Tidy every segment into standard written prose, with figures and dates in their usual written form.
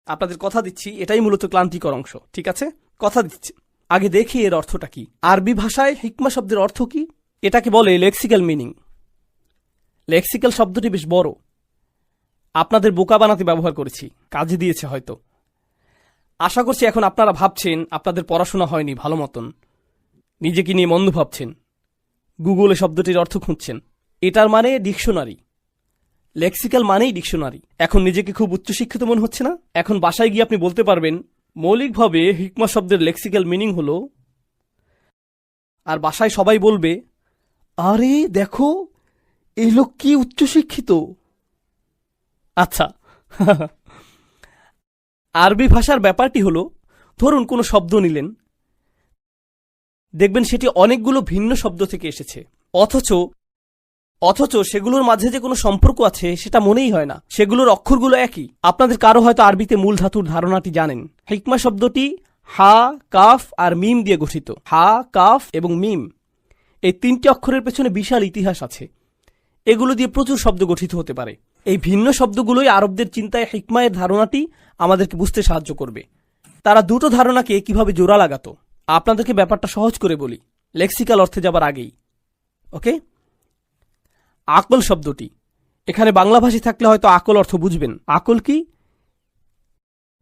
আপনাদের কথা দিচ্ছি, এটাই মূলত ক্লান্তিকর অংশ। ঠিক আছে, কথা দিচ্ছি। আগে দেখি এর অর্থটা কি। আরবি ভাষায় হিকমা শব্দের অর্থ কি? এটাকে বলে লেক্সিক্যাল মিনিং। লেক্সিক্যাল শব্দটি বেশ বড়, আপনাদের বোকা বানাতে ব্যবহার করেছি, কাজে দিয়েছে হয়তো। আশা করছি এখন আপনারা ভাবছেন আপনাদের পড়াশোনা হয়নি ভালো মতন, নিজেকে নিয়ে মন্দ ভাবছেন, গুগলে শব্দটির অর্থ খুঁজছেন। এটার মানে ডিকশনারি, লেক্সিক্যাল মানেই ডিকশনারি। এখন নিজেকে খুব উচ্চশিক্ষিত মনে হচ্ছে না? এখন বাসায় গিয়ে আপনি বলতে পারবেন মৌলিকভাবে হিকমা শব্দের লেক্সিক্যাল মিনিং হলো, আর বাসায় সবাই বলবে আরে দেখো এই লোক কি উচ্চশিক্ষিত। আচ্ছা, আরবি ভাষার ব্যাপারটি হলো, ধরুন কোনো শব্দ নিলেন, দেখবেন সেটি অনেকগুলো ভিন্ন শব্দ থেকে এসেছে, অথচ সেগুলোর মাঝে যে কোনো সম্পর্ক আছে সেটা মনেই হয় না, সেগুলোর অক্ষরগুলো একই। আপনাদের কারো হয়তো আরবিতে মূল ধাতুর ধারণাটি জানেন। হিকমা শব্দটি হা, কাফ আর মিম দিয়ে গঠিত। হা, কাফ এবং মিম, এই তিনটি অক্ষরের পেছনে বিশাল ইতিহাস আছে। এগুলো দিয়ে প্রচুর শব্দ গঠিত হতে পারে। এই ভিন্ন শব্দগুলোই আরবদের চিন্তায় হিকমায়ের ধারণাটি আমাদেরকে বুঝতে সাহায্য করবে। তারা দুটো ধারণাকে কিভাবে জোড়া লাগাতো, আপনাদেরকে ব্যাপারটা সহজ করে বলি লেক্সিক্যাল অর্থে যাবার আগেই। ওকে, আকল শব্দটি এখানে বাংলা ভাষী থাকলে হয়তো আকল অর্থ বুঝবেন। আকল কি?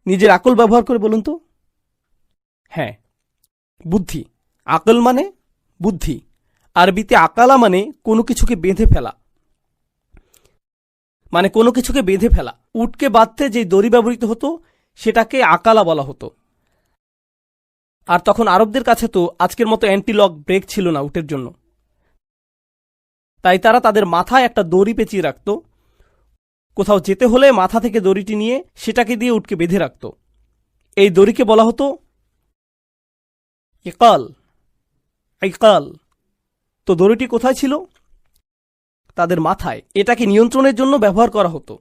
নিজের আকল ব্যবহার করে বলুন তো। হ্যাঁ, বুদ্ধি। আকল মানে বুদ্ধি। আরবিতে আকালা মানে কোনো কিছুকে বেঁধে ফেলা, মানে কোনো কিছুকে বেঁধে ফেলা। উটকে বাঁধতে যে দড়ি ব্যবহৃত হতো সেটাকে আকালা বলা হতো। আর তখন আরবদের কাছে তো আজকের মতো অ্যান্টিলক ব্রেক ছিল না উটের জন্য, তাই তারা তাদের মাথায় একটা দড়ি পেঁচিয়ে রাখত। কোথাও যেতে হলে মাথা থেকে দড়িটি নিয়ে সেটাকে দিয়ে উটকে বেঁধে রাখত। এই দড়িকে বলা হতো ইকাল। ইকাল। তো দড়িটি কোথায় ছিল? তাদের মাথায়। এটাকে নিয়ন্ত্রণের জন্য ব্যবহার করা হতো,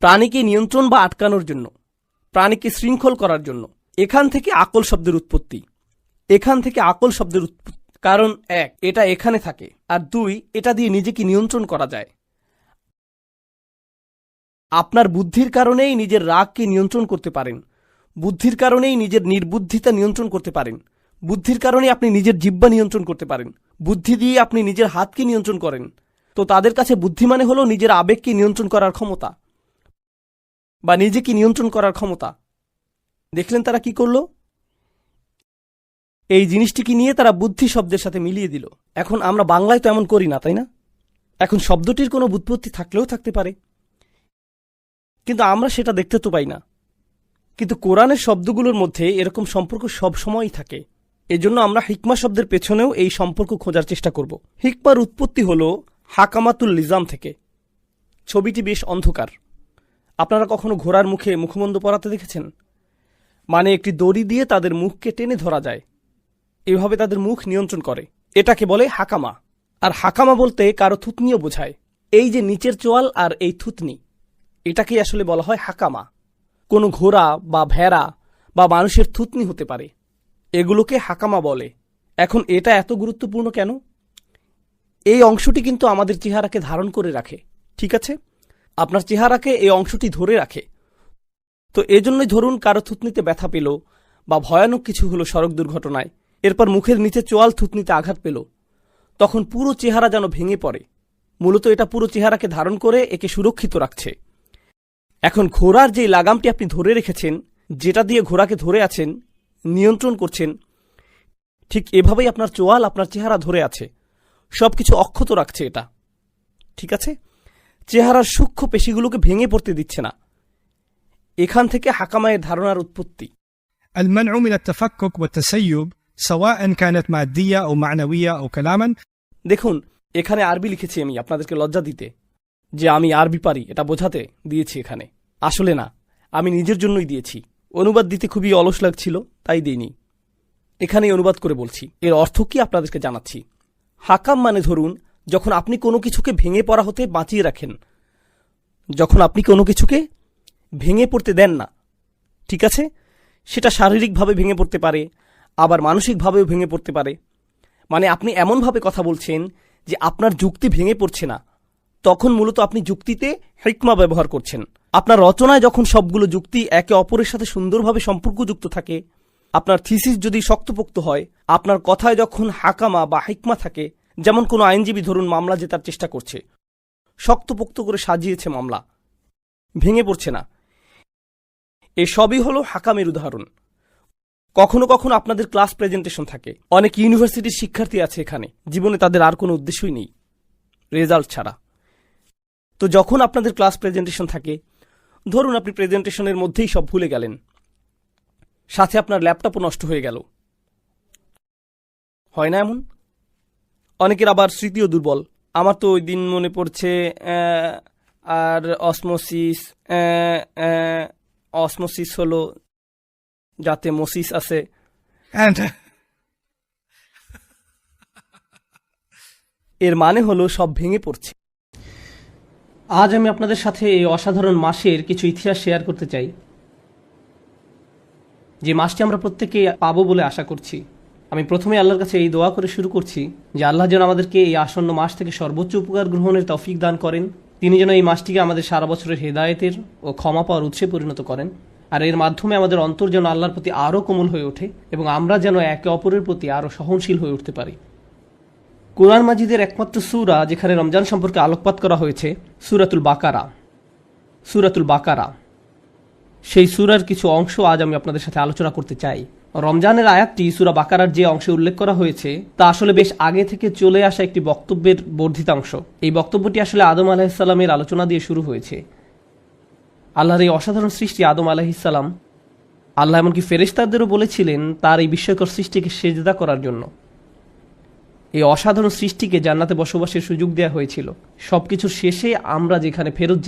প্রাণীকে নিয়ন্ত্রণ বা আটকানোর জন্য, প্রাণীকে শৃঙ্খল করার জন্য। এখান থেকে আকল শব্দের উৎপত্তি। কারণ এক, এটা এখানে থাকে, আর দুই, এটা দিয়ে নিজেকে নিয়ন্ত্রণ করা যায়। আপনার বুদ্ধির কারণেই নিজের রাগকে নিয়ন্ত্রণ করতে পারেন, বুদ্ধির কারণেই নিজের নির্বুদ্ধিতা নিয়ন্ত্রণ করতে পারেন, বুদ্ধির কারণে আপনি নিজের জিহ্বা নিয়ন্ত্রণ করতে পারেন, বুদ্ধি দিয়ে আপনি নিজের হাতকে নিয়ন্ত্রণ করেন। তো তাদের কাছে বুদ্ধি মানে হলো নিজের আবেগকে নিয়ন্ত্রণ করার ক্ষমতা বা নিজেকে নিয়ন্ত্রণ করার ক্ষমতা। দেখলেন তারা কি করল? এই জিনিসটিকে নিয়ে তারা বুদ্ধি শব্দের সাথে মিলিয়ে দিল। এখন আমরা বাংলায় তো এমন করি না, তাই না? এখন শব্দটির কোনো ব্যুৎপত্তি থাকলেও থাকতে পারে, কিন্তু আমরা সেটা দেখতে তো পাই না। কিন্তু কোরআনের শব্দগুলোর মধ্যে এরকম সম্পর্ক সব সময়ই থাকে। এজন্য আমরা হিকমা শব্দের পেছনেও এই সম্পর্ক খোঁজার চেষ্টা করব। হিকমার উৎপত্তি হল হাকামাতুল লিজাম থেকে। ছবিটি বেশ অন্ধকার। আপনারা কখনো ঘোড়ার মুখে মুখমন্দ পরাতে দেখেছেন? মানে একটি দড়ি দিয়ে তাদের মুখকে টেনে ধরা যায়, এভাবে তাদের মুখ নিয়ন্ত্রণ করে। এটাকে বলে হাকামা। আর হাকামা বলতে কারো থুতনিও বোঝায়। এই যে নিচের চোয়াল আর এই থুতনি, এটাকেই আসলে বলা হয় হাকামা। কোনো ঘোড়া বা ভেড়া বা মানুষের থুতনি হতে পারে, এগুলোকে হাকামা বলে। এখন এটা এত গুরুত্বপূর্ণ কেন? এই অংশটি কিন্তু আমাদের চেহারাকে ধারণ করে রাখে, ঠিক আছে? আপনার চেহারাকে এই অংশটি ধরে রাখে। তো এজন্যই ধরুন কারো থুতনিতে ব্যথা পেল বা ভয়ানক কিছু হলো সড়ক দুর্ঘটনায়, এরপর মুখের নিচে চোয়াল থুতনিতে আঘাত পেল, তখন পুরো চেহারা যেন ভেঙে পড়ে। মূলত এটা পুরো চেহারাকে ধারণ করে একে সুরক্ষিত রাখছে। এখন ঘোড়ার যে লাগামটি আপনি ধরে রেখেছেন, যেটা দিয়ে ঘোড়াকে ধরে আছেন, নিয়ন্ত্রণ করছেন, ঠিক এভাবেই আপনার চোয়াল আপনার চেহারা ধরে আছে, সবকিছু অক্ষত রাখছে এটা, ঠিক আছে? চেহারার সূক্ষ্ম পেশিগুলোকে ভেঙে পড়তে দিচ্ছে না। এখান থেকে হাকামায়ের ধারণার উৎপত্তি। المنع من التفكك والتسيب سواء كانت مادية أو معنوية أو كلاما। দেখুন, এখানে আরবি লিখেছি আমি আপনাদেরকে লজ্জা দিতে, যে আমি আরবি পারি এটা বোঝাতে দিয়েছি এখানে। আসলে না, আমি নিজের জন্যই দিয়েছি। অনুবাদ দিতে খুবই অলস লাগছিল, তাই দিইনি। এখানেই অনুবাদ করে বলছি। এর অর্থ কি আপনাদেরকে জানাচ্ছি। হাকাম মানে ধরুন যখন আপনি কোনো কিছুকে ভেঙে পড়া হতে বাঁচিয়ে রাখেন, যখন আপনি কোনো কিছুকে ভেঙে পড়তে দেন না, ঠিক আছে? সেটা শারীরিকভাবে ভেঙে পড়তে পারে, আবার মানসিকভাবেও ভেঙে পড়তে পারে। মানে আপনি এমনভাবে কথা বলছেন যে আপনার যুক্তি ভেঙে পড়ছে না, তখন মূলত আপনি যুক্তিতে হিকমা ব্যবহার করছেন। আপনার রচনায় যখন সবগুলো যুক্তি একে অপরের সাথে সুন্দরভাবে সম্পর্কযুক্ত থাকে, আপনার থিসিস যদি শক্তপোক্ত হয়, আপনার কথায় যখন হাকামা বা হিকমা থাকে, যেমন কোনো আইনজীবী ধরুন মামলা জেতার চেষ্টা করছে, শক্তপোক্ত করে সাজিয়েছে মামলা, ভেঙে পড়ছে না, এসবই হলো হাকামের উদাহরণ। কখনো কখনো আপনাদের ক্লাস প্রেজেন্টেশন থাকে। অনেক ইউনিভার্সিটির শিক্ষার্থী আছে এখানে, জীবনে তাদের আর কোনো উদ্দেশ্যই নেই রেজাল্ট ছাড়া। তো যখন আপনাদের ক্লাস প্রেজেন্টেশন থাকে, ধরুন আপনি প্রেজেন্টেশনের মধ্যেই সব ভুলে গেলেন, সাথে আপনার ল্যাপটপও নষ্ট হয়ে গেল, হয় না এমন? অনেকের আবার স্মৃতিও দুর্বল। আমার তো ওই দিন মনে পড়ছে আর অসমোসিস হলো যাতে মসিস আছে। And এর মানে হলো সব ভেঙে পড়ছে। আজ আমি আপনাদের সাথে এই অসাধারণ মাসের কিছু ইতিহাস শেয়ার করতে চাই, যে মাসটি আমরা প্রত্যেকে পাবো বলে আশা করছি। আমি প্রথমে আল্লাহর কাছে এই দোয়া করে শুরু করছি যে আল্লাহ যেন আমাদেরকে এই আসন্ন মাস থেকে সর্বোচ্চ উপকার গ্রহণের তৌফিক দান করেন। তিনি যেন এই মাসটিকে আমাদের সারা বছরের হেদায়েতের ও ক্ষমা পাওয়ার উৎসে পরিণত করেন, আর এর মাধ্যমে আমাদের অন্তর যেন আল্লাহর প্রতি আরও কোমল হয়ে ওঠে এবং আমরা যেন একে অপরের প্রতি আরও সহনশীল হয়ে উঠতে পারি। কুরআন মাজিদের একমাত্র সূরা যেখানে রমজান সম্পর্কে আলোকপাত করা হয়েছে, সূরাতুল বাকারা। সেই সূরার কিছু অংশ আজ আমি আপনাদের সাথে আলোচনা করতে চাই। রমজানের আয়াতটি সূরা বাকারার যে অংশে উল্লেখ করা হয়েছে তা আসলে বেশ আগে থেকে চলে আসা একটি বক্তব্যের বর্ধিতাংশ। এই বক্তব্যটি আসলে আদম আলাইহিসসালামের আলোচনা দিয়ে শুরু হয়েছে। আল্লাহর এই অসাধারণ সৃষ্টি আদম আলাইহিসসালাম, আল্লাহ এমনকি ফেরেশতাদেরও বলেছিলেন তার এই বিস্ময়কর সৃষ্টিকে সেজদা করার জন্য। এই অসাধারণ সৃষ্টিকে জান্নাতে বসবাসের সুযোগ দেওয়া হয়েছিল। সবকিছুর শেষে আমরা যেখানে ফেরত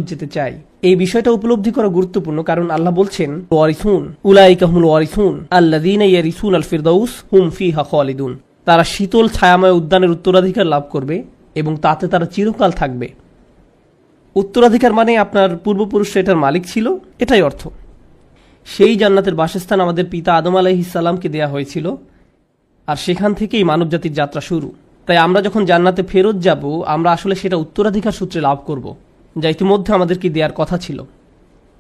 যেতে চাই, এই বিষয়টা উপলব্ধি করা গুরুত্বপূর্ণ, কারণ আল্লাহ বলছেন ওয়ারিসুন উলাইকা হুমুল ওয়ারিসুন আল্লাযীনা ইয়ারিসুন আল ফিরদাউস হুম ফিহা খালিদুন। তারা শীতল ছায়াময় উদ্যানের উত্তরাধিকার লাভ করবে এবং তাতে তারা চিরকাল থাকবে। উত্তরাধিকার মানে আপনার পূর্বপুরুষরা এটার মালিক ছিল, এটাই অর্থ। সেই জান্নাতের বাসস্থান আমাদের পিতা আদম আলাইহিসসালামকে দেয়া হয়েছিল, আর সেখান থেকেই মানবজাতির যাত্রা শুরু। তাই আমরা যখন জান্নাতে ফেরত যাব, আমরা আসলে সেটা উত্তরাধিকার সূত্রে লাভ করব, যা ইতিমধ্যে আমাদেরকে দেওয়ার কথা ছিল।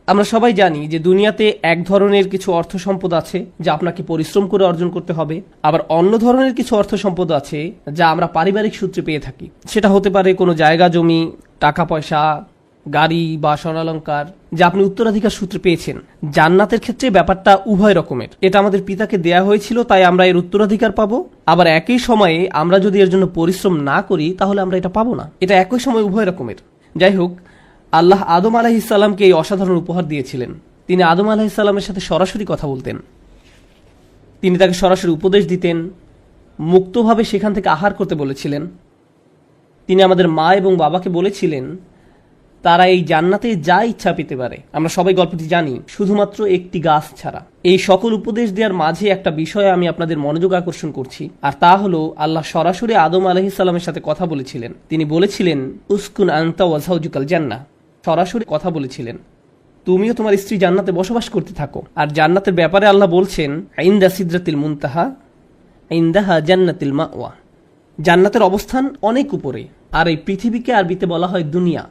আমরা সবাই জানি যে দুনিয়াতে এক ধরনের কিছু অর্থ সম্পদ আছে যা আপনাকে পরিশ্রম করে অর্জন করতে হবে, আবার অন্য ধরনের কিছু অর্থ সম্পদ আছে যা আমরা পারিবারিক সূত্রে পেয়ে থাকি। সেটা হতে পারে কোনো জায়গা জমি, টাকা পয়সা, গাড়ি বা স্বর্ণালঙ্কার, যা আপনি উত্তরাধিকার সূত্রে পেয়েছেন। জান্নাতের ক্ষেত্রে ব্যাপারটা উভয় রকমের। এটা আমাদের পিতাকে দেয়া হয়েছিল, তাই আমরা এর উত্তরাধিকার পাবো, আবার একই সময়ে আমরা যদি এর জন্য পরিশ্রম না করি তাহলে আমরা এটা পাবো না। এটা একই সময় উভয় রকমের। যাই হোক, আল্লাহ আদম আলাইহিসসালামকে এই অসাধারণ উপহার দিয়েছিলেন। তিনি আদম আলাইহিসসালামের সাথে সরাসরি কথা বলতেন, তিনি তাকে সরাসরি উপদেশ দিতেন, মুক্তভাবে সেখান থেকে আহার করতে বলেছিলেন। তিনি আমাদের মা এবং বাবাকে বলেছিলেন তারা এই জান্নাতে যা ইচ্ছা পেতে পারে। আমরা সবাই গল্পটি জানি, শুধুমাত্র একটি গাছ ছাড়া। এই সকল উপদেশ দেওয়ার মাঝে একটা বিষয়ে আমি আপনাদের মনোযোগ আকর্ষণ করছি, আর তা হলো আল্লাহ সরাসরি আদম আলাইহিসসালামের সাথে কথা বলেছিলেন। তিনি বলেছিলেন উসকুন আনতা ওয়া যাওজুকাল জান্নাহ। সরাসরি কথা বলেছিলেন, তুমিও তোমার স্ত্রী জান্নাতে বসবাস করতে থাকো। আর জান্নাতের ব্যাপারে আল্লাহ বলছেন ইনদা সিদরাতিল মুনতাহা ইনদাহা জান্নাতুল মাওয়া। জান্নাতের অবস্থান অনেক উপরে, আর এই পৃথিবীকে আরবিতে বলা হয় দুনিয়া।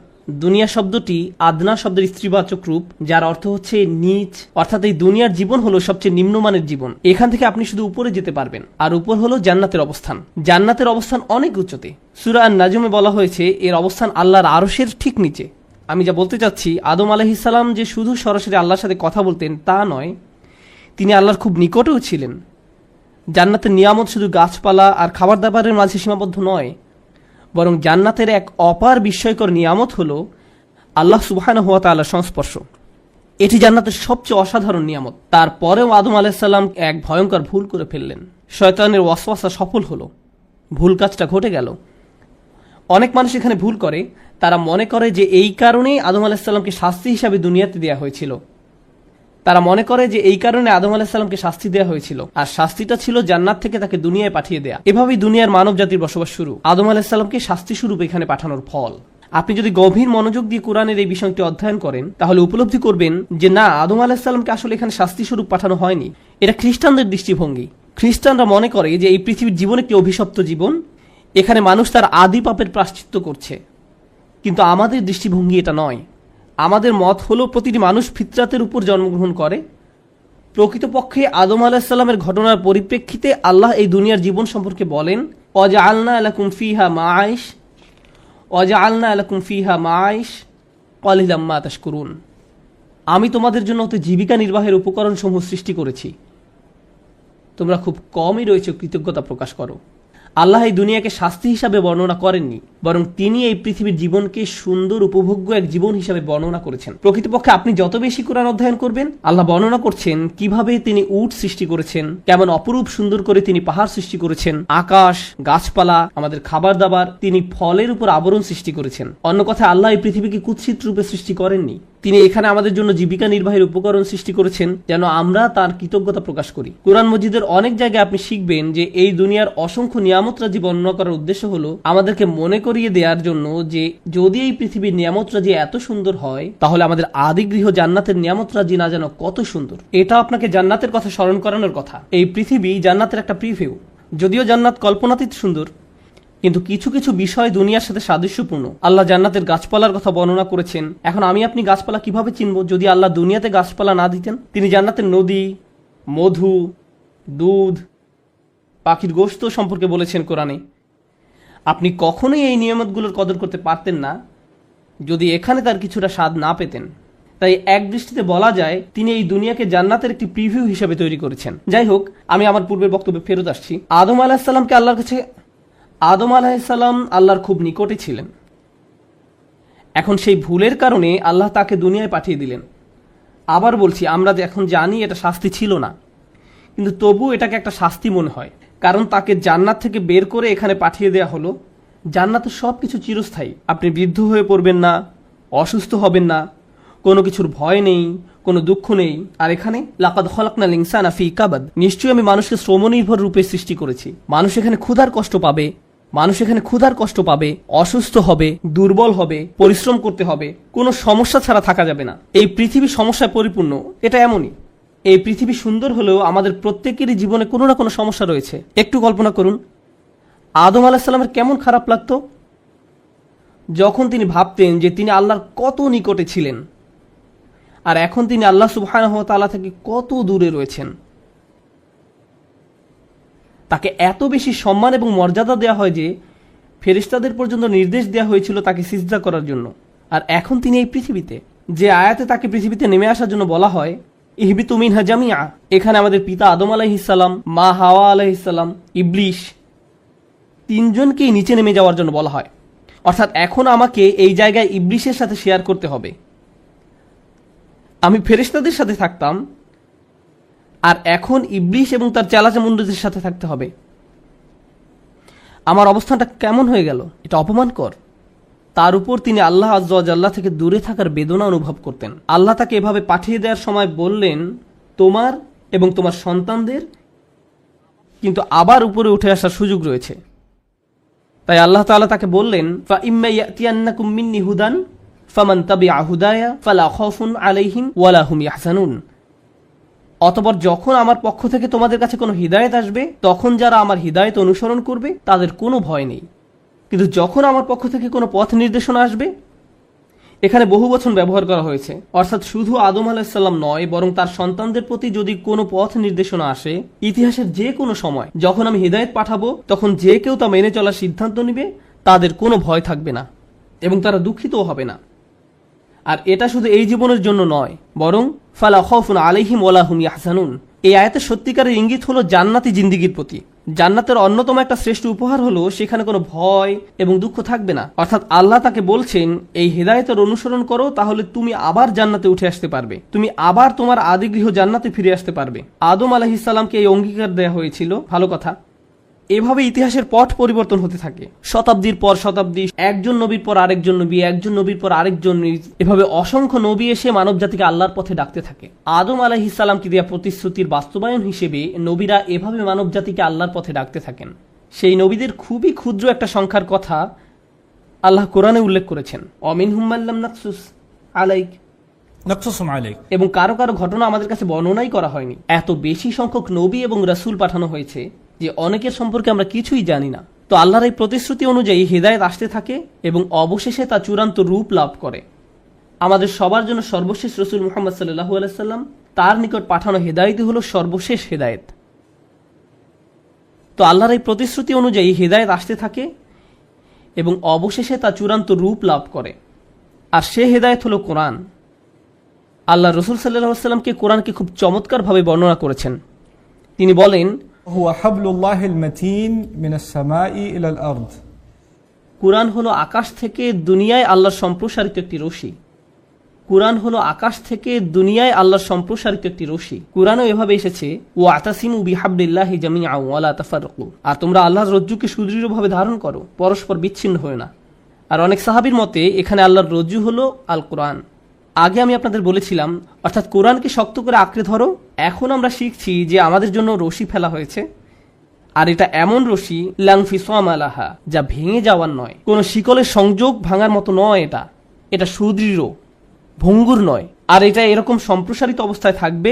দুনিয়া শব্দটি আদনা শব্দের স্ত্রীবাচক রূপ, যার অর্থ হচ্ছে নিচ, অর্থাৎ এই দুনিয়ার জীবন হলো সবচেয়ে নিম্নমানের জীবন। এখান থেকে আপনি শুধু উপরে যেতে পারবেন, আর উপর হলো জান্নাতের অবস্থান। জান্নাতের অবস্থান অনেক উচ্চতে। সূরা আন-নাজমে বলা হয়েছে এর অবস্থান আল্লাহর আরশের ঠিক নিচে। আমি যা বলতে চাচ্ছি, আদম আলাইহিসসালাম যে শুধু সরাসরি আল্লাহর সাথে কথা বলতেন তা নয়, তিনি আল্লাহর খুব নিকটেও ছিলেন। জান্নাতের নিয়ামত শুধু গাছপালা আর খাবার দাবারের মাঝে সীমাবদ্ধ নয়, বরং জান্নাতের এক অপার বিস্ময়কর নিয়ামত হলো আল্লাহ সুবহানাহু ওয়া তাআলার সংস্পর্শ। এটি জান্নাতের সবচেয়ে অসাধারণ নিয়ামত। তারপরেও আদম আলাইহিসসালাম এক ভয়ঙ্কর ভুল করে ফেললেন। শয়তানের ওয়াসওয়াসা সফল হলো, ভুল কাজটা ঘটে গেল। অনেক মানুষ এখানে ভুল করে, তারা মনে করে যে এই কারণেই আদম আলাইহিসসালামকে শাস্তি হিসাবে দুনিয়াতে দেওয়া হয়েছিল। আর শাস্তিটা ছিল জান্নাত থেকে তাকে দুনিয়ায় পাঠিয়ে দেয়া। এভাবেই দুনিয়ার মানব জাতির বসবাস শুরু, আদম আলাইহিসসালামকে শাস্তি স্বরূপ এখানে পাঠানোর ফল। আপনি যদি গভীর মনোযোগ দিয়ে কোরআনের এই বিষয়টি অধ্যয়ন করেন, তাহলে উপলব্ধি করবেন যে না, আদম আলাইহিসসালামকে আসলে এখানে শাস্তি স্বরূপ পাঠানো হয়নি। এটা খ্রিস্টানদের দৃষ্টিভঙ্গি। খ্রিস্টানরা মনে করে যে এই পৃথিবীর জীবন একটি অভিশপ্ত জীবন, এখানে মানুষ তার আদি পাপের প্রায়শ্চিত্ত করছে। কিন্তু আমাদের দৃষ্টিভঙ্গি এটা নয়। আমাদের মত হলো প্রতিটি মানুষ ফিতরাতের উপর জন্মগ্রহণ করে। প্রকৃতপক্ষে আদম আলাইহিসসালামের ঘটনার পরিপ্রেক্ষিতে আল্লাহ এই দুনিয়ার জীবন সম্পর্কে বলেন, ওয়াজআলনা লাকুম ফিহা মাআইশ ওয়াজআলনা লাকুম ফিহা মাআইশ ক্বালিলাম মা তাশকুরুন। আমি তোমাদের জন্য অতি জীবিকা নির্বাহের উপকরণসমূহ সৃষ্টি করেছি, তোমরা খুব কমই রয়েছে কৃতজ্ঞতা প্রকাশ করো। আল্লাহ এই দুনিয়াকে শাস্তি হিসাবে বর্ণনা করেননি, বরং তিনি এই পৃথিবীর জীবনকে সুন্দর উপভোগ্য এক জীবন হিসাবে বর্ণনা করেছেন। প্রকৃতপক্ষে আপনি যত বেশি কোরআন অধ্যয়ন করবেন, আল্লাহ বর্ণনা করছেন কিভাবে তিনি উট সৃষ্টি করেছেন, কেমন অপরূপ সুন্দর করে তিনি পাহাড় সৃষ্টি করেছেন, আকাশ, গাছপালা, আমাদের খাবার দাবার, তিনি ফলের উপর আবরণ সৃষ্টি করেছেন। অন্য কথায় আল্লাহ এই পৃথিবীকে কুৎসিত রূপে সৃষ্টি করেননি, তিনি এখানে আমাদের জন্য জীবিকা নির্বাহের উপকরণ সৃষ্টি করেছেন যেন আমরা তার কৃতজ্ঞতা প্রকাশ করি। কুরআন মজিদের অনেক জায়গায় আপনি শিখবেন যে এই দুনিয়ার অসংখ্য নিয়ামত রাজি বর্ণনা করার উদ্দেশ্য হলো আমাদেরকে মনে করিয়ে দেওয়ার জন্য যে যদি এই পৃথিবীর নিয়ামত রাজি এত সুন্দর হয়, তাহলে আমাদের আদি গৃহ জান্নাতের নিয়ামত রাজি না যেন কত সুন্দর। এটা আপনাকে জান্নাতের কথা স্মরণ করানোর কথা। এই পৃথিবী জান্নাতের একটা প্রিভিউ। যদিও জান্নাত কল্পনাতীত সুন্দর, কিন্তু কিছু কিছু বিষয় দুনিয়ার সাথে সাদৃশ্যপূর্ণ। আল্লাহ জান্নাতের গাছপালার কথা বর্ণনা করেছেন। এখন আমি আপনি গাছপালা কিভাবে চিনব যদি আল্লাহ দুনিয়াতে গাছপালা না দিতেন? তিনি জান্নাতের নদী, মধু, দুধ, পাখির গোশত সম্পর্কে বলেছেন কোরআনে। আপনি কখনোই এই নিয়ামতগুলোর কদর করতে পারতেন না যদি এখানে তার কিছুটা স্বাদ না পেতেন। তাই এক দৃষ্টিতে বলা যায় তিনি এই দুনিয়াকে জান্নাতের একটি প্রিভিউ হিসেবে তৈরি করেছেন। যাই হোক, আমি আমার পূর্বের বক্তব্যে ফেরত আসছি। আদম আলাইহিসসালামকে আদম আলাইহিসসালাম আল্লাহর খুব নিকটে ছিলেন। এখন সেই ভুলের কারণে আল্লাহ তাকে দুনিয়ায় পাঠিয়ে দিলেন। আবার বলছি, আমরা এখন জানি এটা শাস্তি ছিল না, কিন্তু তবু এটাকে একটা শাস্তি মনে হয়, কারণ তাকে জান্নাত থেকে বের করে এখানে পাঠিয়ে দেওয়া হলো। জান্নাতে সব কিছু চিরস্থায়ী। আপনি বৃদ্ধ হয়ে পড়বেন না, অসুস্থ হবেন না, কোনো কিছুর ভয় নেই, কোনো দুঃখ নেই। আর এখানে লাকাদ খলাকনাল ইনসানা ফি কাবাদ, নিশ্চয়ই আমি মানুষকে শ্রমনির্ভর রূপে সৃষ্টি করেছি। মানুষ এখানে ক্ষুধার কষ্ট পাবে, অসুস্থ হবে, দুর্বল হবে, পরিশ্রম করতে হবে, কোনো সমস্যা ছাড়া থাকা যাবে না। এই পৃথিবী সমস্যায় পরিপূর্ণ, এটা এমনই। এই পৃথিবী সুন্দর হলেও আমাদের প্রত্যেকেরই জীবনে কোনো না কোনো সমস্যা রয়েছে। একটু কল্পনা করুন, আদম আলাইহিসসালামের কেমন খারাপ লাগতো যখন তিনি ভাবতেন যে তিনি আল্লাহর কত নিকটে ছিলেন, আর এখন তিনি আল্লাহ সুবহানাহু ওয়া তাআলা থেকে কত দূরে রয়েছেন। তাকে এত বেশি সম্মান এবং মর্যাদা দেওয়া হয় যে ফেরেশতাদের পর্যন্ত নির্দেশ দেওয়া হয়েছিল তাকে সিজদা করার জন্য। আর এখন তিনি এই পৃথিবীতে, যে আয়াতে তাকে পৃথিবীতে নেমে আসার জন্য বলা হয় ইহবিতু মিনহা জামিআ, এখানে আমাদের পিতা আদম আলাইহিসসালাম, মা হাওয়া আলাইহিসসালাম, ইবলিশ তিনজনকেই নিচে নেমে যাওয়ার জন্য বলা হয়। অর্থাৎ এখন আমাকে এই জায়গায় ইবলিশের সাথে শেয়ার করতে হবে। আমি ফেরেশতাদের সাথে থাকতাম, আর এখন ইবলিশ এবং তার চেলাচামুন্ডদের সাথে থাকতে হবে। আমার অবস্থানটা কেমন হয়ে গেল? এটা অপমানকর। তার উপর তিনি আল্লাহ আজ্জা ওয়া জাল্লা থেকে দূরে থাকার বেদনা অনুভব করতেন। আল্লাহ তাকে এভাবে পাঠিয়ে দেওয়ার সময় বললেন, তোমার এবং তোমার সন্তানদের কিন্তু আবার উপরে উঠে আসার সুযোগ রয়েছে। তাই আল্লাহ তাআলা তাকে বললেন, ফা ইম্মা ইয়াতিয়ান্নাকুম মিন্নি হুদান ফামান তাবিআ হুদায়া ফালা খাউফুন আলাইহিম ওয়ালা হুম ইয়াহজানুন। অতঃপর যখন আমার পক্ষ থেকে তোমাদের কাছে কোনো হিদায়াত আসবে, তখন যারা আমার হিদায়াত অনুসরণ করবে তাদের কোনো ভয় নেই। কিন্তু যখন আমার পক্ষ থেকে কোনো পথ নির্দেশনা আসবে, এখানে বহু বচন ব্যবহার করা হয়েছে, অর্থাৎ শুধু আদম আলাইহিসসালাম নয়, বরং তার সন্তানদের প্রতি যদি কোনো পথ নির্দেশনা আসে, ইতিহাসের যে কোনো সময় যখন আমি হিদায়াত পাঠাবো, তখন যে কেউ তা মেনে চলার সিদ্ধান্ত নিবে, তাদের কোনো ভয় থাকবে না এবং তারা দুঃখিতও হবে না। আর এটা শুধু এই জীবনের জন্য নয়, বরং ফালা খাউফুন আলাইহিম ওয়ালা হুম ইয়াহজানুন। এই আয়াতের সত্যিকারের ইঙ্গিত হলো জান্নাতি জিন্দেগির প্রতি। জান্নাতের অন্যতম একটা শ্রেষ্ঠ উপহার হলো সেখানে কোনো ভয় এবং দুঃখ থাকবে না। অর্থাৎ আল্লাহ তাকে বলছেন, এই হিদায়াতের অনুসরণ করো, তাহলে তুমি আবার জান্নাতে উঠে আসতে পারবে, তুমি আবার তোমার আদি গৃহ জান্নাতে ফিরে আসতে পারবে। আদম আলাইহিসসালামকে এই অঙ্গীকার দেওয়া হয়েছিল, ভালো কথা। এভাবে ইতিহাসের পট পরিবর্তন হতে থাকে, শতাব্দীর পর শতাব্দী, একজন নবীর পর আরেকজন নবী, একজন নবীর পর আরেকজন নবী, এভাবে অসংখ্য নবী এসে মানব জাতিকে আল্লাহর পথে ডাকতে থাকে। আদম আলাইহিসসালামকে দেয়া প্রতিশ্রুতির বাস্তবায়ন হিসেবে নবীরা এভাবে মানব জাতিকে আল্লাহর পথে ডাকতে থাকেন। সেই নবীদের খুবই ক্ষুদ্র একটা সংখ্যার কথা আল্লাহ কোরআনে উল্লেখ করেছেন, অমিনহুম মাল্লাম নাকসুস আলাইক, এবং কারো কারো ঘটনা আমাদের কাছে বর্ণনাই করা হয়নি। এত বেশি সংখ্যক নবী এবং রাসূল পাঠানো হয়েছে যে অনেকের সম্পর্কে আমরা কিছুই জানি না। তো আল্লাহর এই প্রতিশ্রুতি অনুযায়ী হিদায়াত আসতে থাকে এবং অবশেষে তা চূড়ান্ত রূপ লাভ করে। আমাদের সবার জন্য সর্বশেষ রসুল মুহাম্মদ সাল্লাল্লাহু আলাইহি সাল্লাম তার নিকট পাঠানো হিদায়াতই হলো সর্বশেষ হিদায়াত। তো আল্লাহর এই প্রতিশ্রুতি অনুযায়ী হিদায়াত আসতে থাকে এবং অবশেষে তা চূড়ান্ত রূপ লাভ করে। আর সে হিদায়াত হলো কোরআন। আল্লাহ রসুল সাল্লাল্লাহু আলাইহি সাল্লামকে কোরআনকে খুব চমৎকারভাবে বর্ণনা করেছেন। তিনি বলেন, هو حبل الله المتين من السماء إلى الأرض কুরআন হলো আকাশ থেকে দুনিয়ায় আল্লাহর সম্প্রসারিত একটি রশি। কুরআন হলো আকাশ থেকে দুনিয়ায় আল্লাহর সম্প্রসারিত একটি রশি। কুরআনও এভাবে এসেছে, ওয়াতাসিমু বিহাবলিল্লাহি জামিআ ওয়ালা তাফাররাকু, আর তোমরা আল্লাহর রজ্জুকে সুদৃঢ়ভাবে ধারণ করো, পরস্পর বিচ্ছিন্ন হয়ো না। আর অনেক সাহাবীর মতে এখানে আল্লাহর রজ্জু হলো আল কোরআন। আগে আমি আপনাদের বলেছিলাম, অর্থাৎ কোরআনকে শক্ত করে আঁকড়ে ধরো। এখন আমরা শিখছি যে আমাদের জন্য রশি ফেলা হয়েছে, আর এটা এমন রশি লাংফিসাম আলাহা, যা ভেঙে যাওয়ার নয়, কোন শিকলের সংযোগ ভাঙার মতো নয়। এটা সুদৃঢ়, ভঙ্গুর নয়। আর এটা এরকম সম্প্রসারিত অবস্থায় থাকবে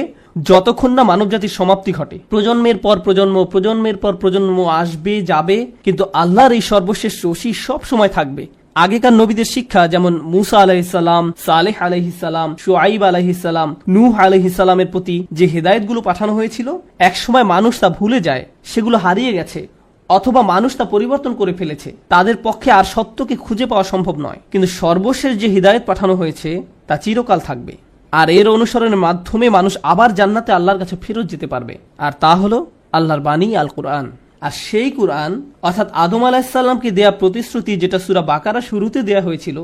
যতক্ষণ না মানবজাতির সমাপ্তি ঘটে। প্রজন্মের পর প্রজন্ম, প্রজন্মের পর প্রজন্ম আসবে যাবে, কিন্তু আল্লাহর এই সর্বশেষ রশি সব সময় থাকবে। আগেকার নবীদের শিক্ষা, যেমন মুসা আলাইহিসসালাম, সালেহ আলাইহিসসালাম, শুআইব আলাইহিসসালাম, নূহ আলাইহিসসালামের প্রতি যে হেদায়েতগুলো পাঠানো হয়েছিল, একসময় মানুষ তা ভুলে যায়, সেগুলো হারিয়ে গেছে, অথবা মানুষ তা পরিবর্তন করে ফেলেছে। তাদের পক্ষে আর সত্যকে খুঁজে পাওয়া সম্ভব নয়। কিন্তু সর্বশেষ যে হিদায়াত পাঠানো হয়েছে তা চিরকাল থাকবে। আর এর অনুসরণের মাধ্যমে মানুষ আবার জান্নাতে আল্লাহর কাছে ফেরত যেতে পারবে। আর তা হলো আল্লাহর বাণী আল কোরআন। আর সেই কোরআন, অর্থাৎ আদম আলাইহিসসালামকে দেয়া প্রতিশ্রুতি, যেটা সূরা বাকারা শুরুতে দেয়া হয়েছিল,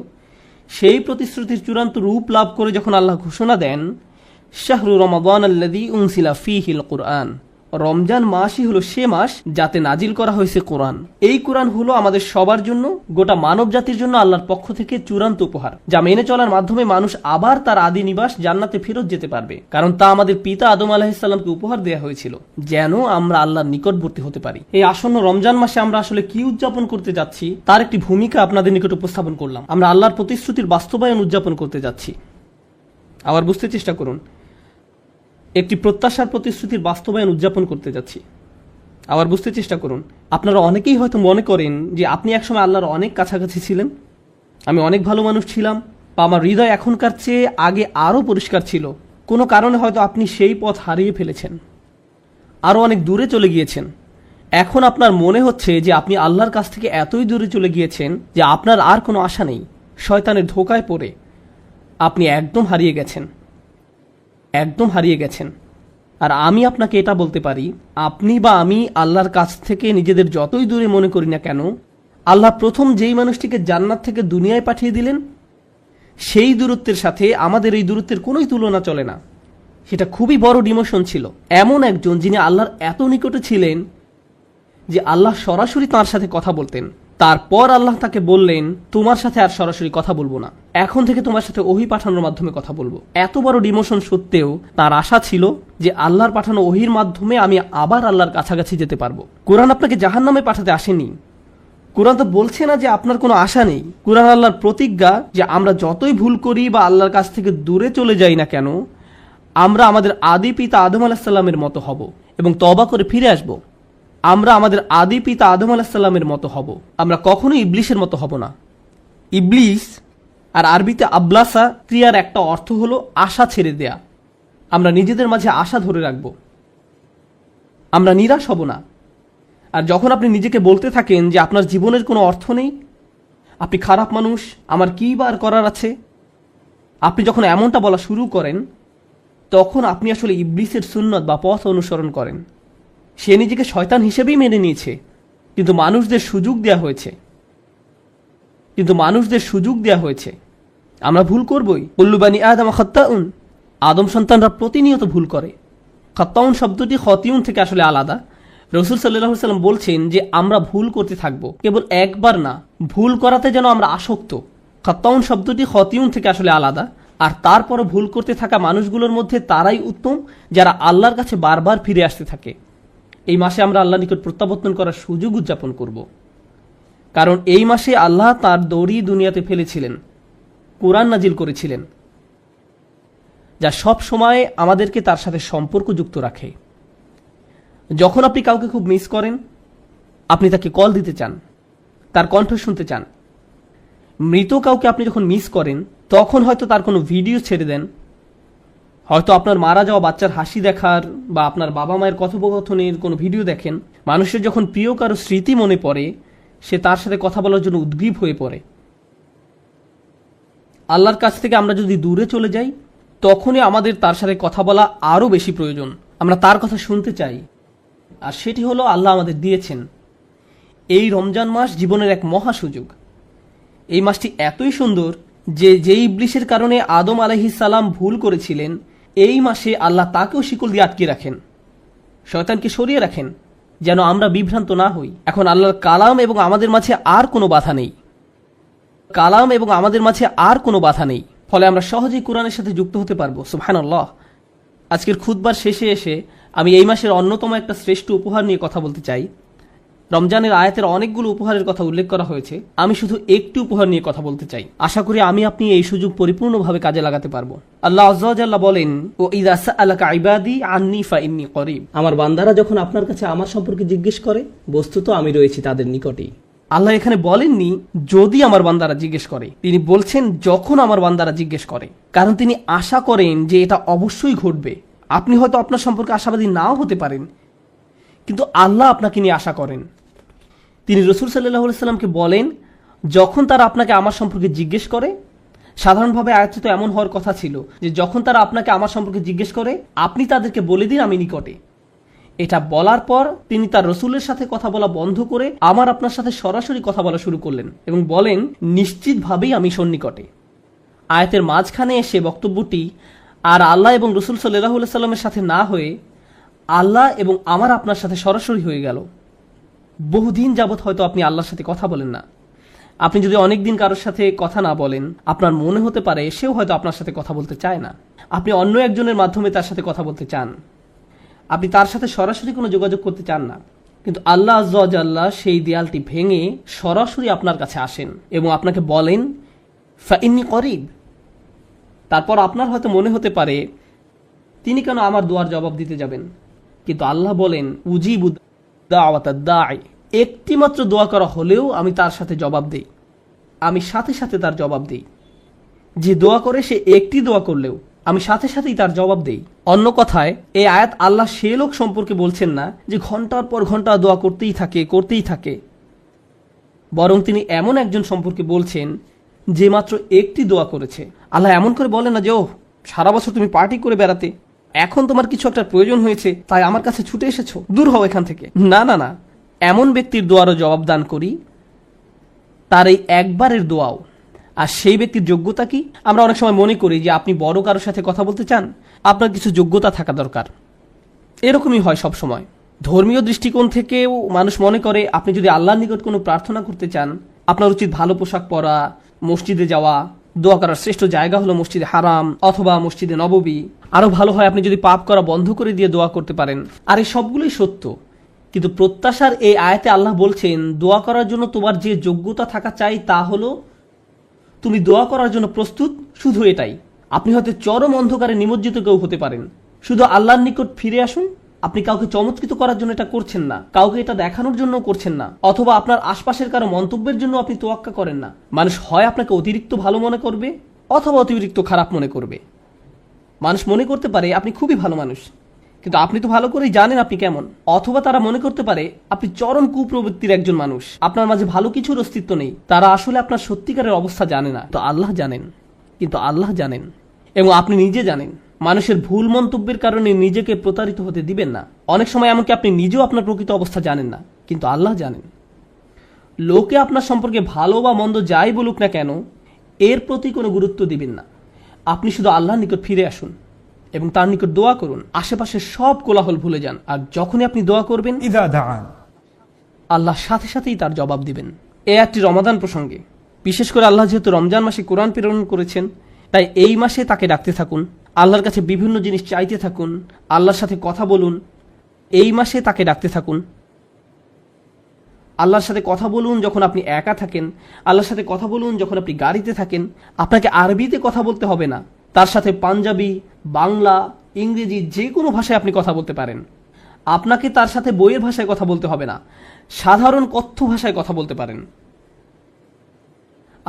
সেই প্রতিশ্রুতির চূড়ান্ত রূপ লাভ করে যখন আল্লাহ ঘোষণা দেন, শাহরু রমাদান আল্লাযী উনজিলা ফীহিল কুরআন, রমজান মাসই হলো সে মাস যাতে নাজিল করা হয়েছে কোরআন। এই কোরআন হলো আমাদের সবার জন্য, গোটা মানব জাতির জন্য আল্লাহর পক্ষ থেকে চূড়ান্ত উপহার, যা মেনে চলার মাধ্যমে মানুষ আবার তার আদি নিবাস জান্নাতে ফেরত যেতে পারবে। কারণ তা আমাদের পিতা আদম আলাইহিসসালামকে উপহার দেয়া হয়েছিল, যেন আমরা আল্লাহর নিকটবর্তী হতে পারি। এই আসন্ন রমজান মাসে আমরা আসলে কি উদযাপন করতে যাচ্ছি তার একটি ভূমিকা আপনাদের নিকট উপস্থাপন করলাম। আমরা আল্লাহর প্রতিশ্রুতির বাস্তবায়ন উদযাপন করতে যাচ্ছি। আবার বুঝতে চেষ্টা করুন, একটি প্রত্যাশার প্রতিশ্রুতির বাস্তবায়ন উদযাপন করতে যাচ্ছি। আবার বুঝতে চেষ্টা করুন, আপনারা অনেকেই হয়তো মনে করেন যে আপনি একসময় আল্লাহর অনেক কাছাকাছি ছিলেন, আমি অনেক ভালো মানুষ ছিলাম, বা আমার হৃদয় এখনকার চেয়ে আগে আরও পরিষ্কার ছিল। কোনো কারণে হয়তো আপনি সেই পথ হারিয়ে ফেলেছেন, আরও অনেক দূরে চলে গিয়েছেন। এখন আপনার মনে হচ্ছে যে আপনি আল্লাহর কাছ থেকে এতই দূরে চলে গিয়েছেন যে আপনার আর কোনো আশা নেই। শয়তানের ধোকায় পড়ে আপনি একদম হারিয়ে গেছেন। আর আমি আপনাকে এটা বলতে পারি, আপনি বা আমি আল্লাহর কাছ থেকে নিজেদের যতই দূরে মনে করি না কেন, আল্লাহ প্রথম যেই মানুষটিকে জান্নাত থেকে দুনিয়ায় পাঠিয়ে দিলেন, সেই দূরত্বের সাথে আমাদের এই দূরত্বের কোনোই তুলনা চলে না। সেটা খুবই বড় ডিমোশন ছিল। এমন একজন যিনি আল্লাহর এত নিকটে ছিলেন যে আল্লাহ সরাসরি তাঁর সাথে কথা বলতেন। তারপর আল্লাহ তাকে বললেন, তোমার সাথে আর সরাসরি কথা বলবো না, এখন থেকে তোমার সাথে ওহী পাঠানোর মাধ্যমে কথা বলবো। এত বড় ডিমোশন সত্ত্বেও তার আশা ছিল যে আল্লাহর পাঠানো ওহীর মাধ্যমে আমি আবার আল্লাহর কাছাকাছি যেতে পারবো। কোরআন আপনাকে জাহান্নামে পাঠাতে আসেনি। কোরআন তো বলছে না যে আপনার কোনো আশা নেই। কোরআন আল্লাহর প্রতিজ্ঞা যে আমরা যতই ভুল করি বা আল্লাহর কাছ থেকে দূরে চলে যাই না কেন, আমরা আমাদের আদি পিতা আদম আলাইহিসসালামের মতো হব এবং তওবা করে ফিরে আসব। আমরা আমাদের আদি পিতা আদম আলাইহিসসালামের মতো হব, আমরা কখনোই ইবলিসের মতো হব না। ইবলিস আর আরবিতে আবলাসা ক্রিয়ার একটা অর্থ হলো আশা ছেড়ে দেয়া। আমরা নিজেদের মাঝে আশা ধরে রাখব, আমরা নিরাশ হব না। আর যখন আপনি নিজেকে বলতে থাকেন যে আপনার জীবনের কোনো অর্থ নেই, আপনি খারাপ মানুষ, আমার কী বার করার আছে, আপনি যখন এমনটা বলা শুরু করেন, তখন আপনি আসলে ইবলিসের সুন্নত বা পথ অনুসরণ করেন। সে নিজেকে শয়তান হিসেবেই মেনে নিয়েছে, কিন্তু মানুষদের সুযোগ দেয়া হয়েছে। আমরা ভুল করবই। কুল্লু বানি আদম খাত্তাউন, আদম সন্তানরা প্রতিনিয়ত ভুল করে। খাত্তাউন শব্দটি খতিউন থেকে আসলে আলাদা। রাসূল সাল্লাল্লাহু আলাইহি ওয়াসাল্লাম বলছেন যে আমরা ভুল করতে থাকব, কেবল একবার না, ভুল করাতে যেন আমরা আসক্ত। খাত্তাউন শব্দটি খতিউন থেকে আসলে আলাদা। আর তারপরও ভুল করতে থাকা মানুষগুলোর মধ্যে তারাই উত্তম যারা আল্লাহর কাছে বারবার ফিরে আসতে থাকে। এই মাসে আমরা আল্লাহর নিকট প্রত্যাবর্তন করার সুযোগ উদযাপন করব, কারণ এই মাসে আল্লাহ তার দড়ি দুনিয়াতে ফেলেছিলেন, কোরআন নাজিল করেছিলেন, যা সব সময় আমাদেরকে তার সাথে সম্পর্ক যুক্ত রাখে। যখন আপনি কাউকে খুব মিস করেন, আপনি তাকে কল দিতে চান, তার কণ্ঠ শুনতে চান। মৃত কাউকে আপনি যখন মিস করেন তখন হয়তো তার কোনো ভিডিও ছেড়ে দেন, হয়তো আপনার মারা যাওয়া বাচ্চার হাসি দেখার বা আপনার বাবা মায়ের কথোপকথনের কোনো ভিডিও দেখেন। মানুষের যখন প্রিয় কারো স্মৃতি মনে পড়ে সে তার সাথে কথা বলার জন্য উদ্গ্রীব হয়ে পড়ে। আল্লাহর কাছ থেকে আমরা যদি দূরে চলে যাই তখনই আমাদের তার সাথে কথা বলা আরও বেশি প্রয়োজন। আমরা তার কথা শুনতে চাই, আর সেটি হলো আল্লাহ আমাদের দিয়েছেন। এই রমজান মাস জীবনের এক মহা সুযোগ। এই মাসটি এতই সুন্দর যে যেই ইবলিসের কারণে আদম আলাইহিস সালাম ভুল করেছিলেন, এই মাসে আল্লাহ তাকেও শিকল দিয়ে আটকে রাখেন, শয়তানকে সরিয়ে রাখেন, যেন আমরা বিভ্রান্ত না হই। এখন আল্লাহর কালাম এবং আমাদের মাঝে আর কোনো বাধা নেই, কালাম এবং আমাদের মাঝে আর কোনো বাধা নেই, ফলে আমরা সহজেই কোরআনের সাথে যুক্ত হতে পারবো। সুবহানাল্লাহ। আজকের খুতবার শেষে এসে আমি এই মাসের অন্যতম একটা শ্রেষ্ঠ উপহার নিয়ে কথা বলতে চাই। রমজানের আয়াতের অনেকগুলো উপহারের কথা উল্লেখ করা হয়েছে, আমি শুধু একটি উপহার নিয়ে কথা বলতে চাই। আশা করি আমি আপনি এই সুযোগ পরিপূর্ণভাবে কাজে লাগাতে পারবো। আল্লাহ আযজা ওয়া জাল্লা বলেন, ও ইযা সাআলাকা ইবাদি আন্নী ফাইন্নী করিব। আমার বান্দারা যখন আপনার কাছে আমার সম্পর্কে জিজ্ঞেস করে, বস্তুত আমি রয়েছি তাদের নিকটেই। আল্লাহ এখানে বলেননি যদি আমার বান্দারা জিজ্ঞেস করে, তিনি বলছেন যখন আমার বান্দারা জিজ্ঞেস করে, কারণ তিনি আশা করেন যে এটা অবশ্যই ঘটবে। আপনি হয়তো আপনার সম্পর্কে আশাবাদী নাও হতে পারেন, কিন্তু আল্লাহ আপনাকে নিয়ে আশা করেন। তিনি রাসূল সাল্লাল্লাহু আলাইহি সাল্লামকে বলেন, যখন তারা আপনাকে আমার সম্পর্কে জিজ্ঞেস করে, সাধারণভাবে আয়াতটি তো এমন হওয়ার কথা ছিল যে যখন তারা আপনাকে আমার সম্পর্কে জিজ্ঞেস করে আপনি তাদেরকে বলে দিন আমি নিকটে। এটা বলার পর তিনি তার রসুলের সাথে কথা বলা বন্ধ করে আমার আপনার সাথে সরাসরি কথা বলা শুরু করলেন এবং বলেন, নিশ্চিতভাবেই আমি সন্নিকটে। আয়াতের মাঝখানে এসে বক্তব্যটি আর আল্লাহ এবং রসুল সাল্লাল্লাহু আলাইহি সাল্লামের সাথে না হয়ে আল্লাহ এবং আমার আপনার সাথে সরাসরি হয়ে গেল। বহুদিন যাবৎ হয়তো আপনি আল্লাহর সাথে কথা বলেন না। আপনি যদি অনেকদিন কারোর সাথে কথা না বলেন, আপনার মনে হতে পারে সেও হয়তো আপনার সাথে কথা বলতে চায় না। আপনি অন্য একজনের মাধ্যমে তার সাথে কথা বলতে চান, আপনি তার সাথে সরাসরি কোনো যোগাযোগ করতে চান না। কিন্তু আল্লাহ আযজা ওয়া জাল্লা সেই দেয়ালটি ভেঙে সরাসরি আপনার কাছে আসেন এবং আপনাকে বলেন, ফাইন্নী করিব। তারপর আপনার হয়তো মনে হতে পারে তিনি কেন আমার দোয়ার জবাব দিতে যাবেন, কিন্তু আল্লাহ বলেন, উজিবু দাওয়াতাদ দাঈ। একটি মাত্র দোয়া করা হলেও আমি তার সাথে জবাব দেই, আমি সাথে সাথে তার জবাব দেই। যে দোয়া করে সে একটি দোয়া করলেও আমি সাথে সাথেই তার জবাব দেই। অন্য কথায় এই আয়াত আল্লাহ সে লোক সম্পর্কে বলছেন না যে ঘন্টার পর ঘন্টা দোয়া করতেই থাকে, বরং তিনি এমন একজন সম্পর্কে বলছেন যে মাত্র একটি দোয়া করেছে। আল্লাহ এমন করে বলেন না যে ও সারা বছর তুমি পার্টি করে বেড়াতে, এখন তোমার কিছু একটা প্রয়োজন হয়েছে তাই আমার কাছে ছুটে এসেছো, দূর হও এখান থেকে। না না না, এমন ব্যক্তির দোয়ারও জবাব দান করি, তার এই একবারের দোয়াও। আর সেই ব্যক্তির যোগ্যতা কি? আমরা অনেক সময় মনে করি যে আপনি বড় কারোর সাথে কথা বলতে চান, আপনার কিছু যোগ্যতা থাকা দরকার। এরকমই হয় সব সময়। ধর্মীয় দৃষ্টিকোণ থেকেও মানুষ মনে করে আপনি যদি আল্লাহর নিকট কোনো প্রার্থনা করতে চান, আপনার উচিত ভালো পোশাক পরা, মসজিদে যাওয়া, দোয়া করার শ্রেষ্ঠ জায়গা হলো মসজিদে হারাম অথবা মসজিদে নববী। আরো ভালো হয় আপনি যদি পাপ করা বন্ধ করে দিয়ে দোয়া করতে পারেন। আর এই সবগুলোই সত্য, কিন্তু প্রত্যাশার এই আয়াতে আল্লাহ বলছেন, দোয়া করার জন্য তোমার যে যোগ্যতা থাকা চাই তা হলো তুমি দোয়া করার জন্য প্রস্তুত। শুধু এটাই। আপনি হয়তো চরম অন্ধকারে নিমজ্জিত কেউ হতে পারেন, শুধু আল্লাহর নিকট ফিরে আসুন। আপনি কাউকে চমৎকৃত করার জন্য এটা করছেন না, কাউকে এটা দেখানোর জন্য করছেন না, অথবা আপনার আশপাশের কারো মন্তব্যের জন্য আপনি তোয়াক্কা করেন না। মানুষ হয় আপনাকে অতিরিক্ত ভালো মনে করবে অথবা অতিরিক্ত খারাপ মনে করবে। মানুষ মনে করতে পারে আপনি খুবই ভালো মানুষ, কিন্তু আপনি তো ভালো করেই জানেন আপনি কেমন। অথবা তারা মনে করতে পারে আপনি চরম কুপ্রবৃত্তির একজন মানুষ, আপনার মাঝে ভালো কিছুর অস্তিত্ব নেই। তারা আসলে আপনার সত্যিকারের অবস্থা জানে না। তো আল্লাহ জানেন, কিন্তু আল্লাহ জানেন এবং আপনি নিজে জানেন। মানুষের ভুল মন্তব্যের কারণে নিজেকে প্রতারিত হতে দিবেন না। অনেক সময় এমনকি আপনি নিজেও আপনার প্রকৃত অবস্থা জানেন না, কিন্তু আল্লাহ জানেন। লোকে আপনার সম্পর্কে ভালো বা মন্দ যাই বলুক না কেন, এর প্রতি কোনো গুরুত্ব দিবেন না। আপনি শুধু আল্লাহর নিকট ফিরে আসুন এবং তার নিকট দোয়া করুন। আশেপাশের সব কোলাহল ভুলে যান। আর যখনই আপনি দোয়া করবেন, إذا دعان আল্লাহ সাথে সাথেই তার জবাব দিবেন। এ একটি রমাদান প্রসঙ্গে, বিশেষ করে আল্লাহ যেহেতু রমজান মাসে কোরআন প্রেরণ করেছেন, তাই এই মাসে তাকে ডাকতে থাকুন, আল্লাহর কাছে বিভিন্ন জিনিস চাইতে থাকুন, আল্লাহর সাথে কথা বলুন। এই মাসে তাকে ডাকতে থাকুন, আল্লাহর সাথে কথা বলুন যখন আপনি একা থাকেন, আল্লাহর সাথে কথা বলুন যখন আপনি গাড়িতে থাকেন। আপনাকে আরবিতে কথা বলতে হবে না, তার সাথে পাঞ্জাবি, বাংলা, ইংরেজি যে কোনো ভাষায় আপনি কথা বলতে পারেন। আপনাকে তার সাথে বইয়ের ভাষায় কথা বলতে হবে না, সাধারণ কথ্য ভাষায় কথা বলতে পারেন।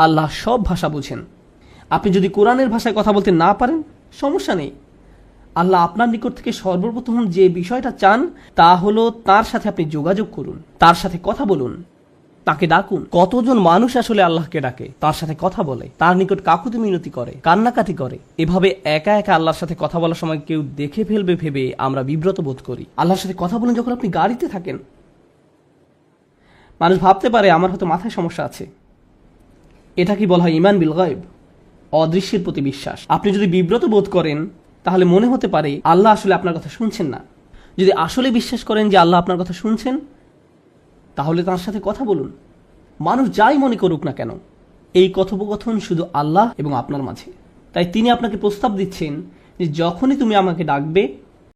আল্লাহ সব ভাষা বুঝেন। আপনি যদি কোরআনের ভাষায় কথা বলতে না পারেন, সমস্যা নেই। আল্লাহ আপনার নিকট থেকে সর্বপ্রথম যে বিষয়টা চান তা হলো তার সাথে আপনি যোগাযোগ করুন, তার সাথে কথা বলুন, তাকে ডাকুন। কতজন মানুষ আসলে আল্লাহকে ডাকে, তার সাথে কথা বলে, তার নিকট কাকুতি মিনতি করে, কান্নাকাটি করে। এভাবে একা একা আল্লাহর সাথে কথা বলার সময় কেউ দেখে ফেলবে ভেবে আমরা বিব্রত বোধ করি। আল্লাহর সাথে কথা বলুন যখন আপনি গাড়িতে থাকেন। মানুষ ভাবতে পারে আমার হয়তো মাথায় সমস্যা আছে। এটা কি বলা হয় ঈমান বিল গায়ব, অদৃশ্যের প্রতি বিশ্বাস। আপনি যদি বিব্রত বোধ করেন তাহলে মনে হতে পারে আল্লাহ আসলে আপনার কথা শুনছেন না। যদি আসলে বিশ্বাস করেন যে আল্লাহ আপনার কথা শুনছেন, তাহলে তার সাথে কথা বলুন। মানুষ যাই মনে করুক না কেন, এই কথোপকথন শুধু আল্লাহ এবং আপনার মাঝে। তাই তিনি আপনাকে প্রস্তাব দিচ্ছেন যে যখনই তুমি আমাকে ডাকবে